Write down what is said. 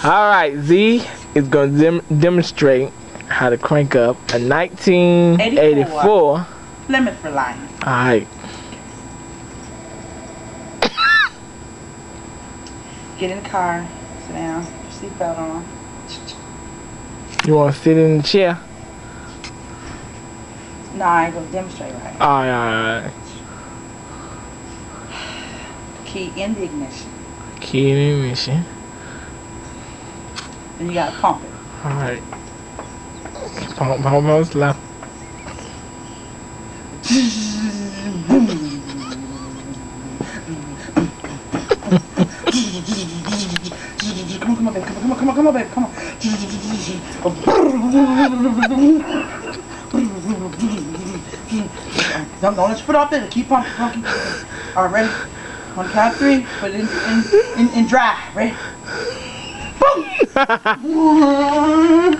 Alright, Z is going to demonstrate how to crank up a 1984 Plymouth Reliant. Alright. Get in the car, sit down, put your seatbelt on. You want to sit in the chair? No, I ain't gonna demonstrate right. Alright. Key in the ignition. Key in ignition. Then you gotta pump it. Alright. Pump almost left. Come on, babe. Come on, babe. Come on. Don't let your foot off there. Keep pumping. All right, ready? On the count of 3, put it in drive. Ready? Boom!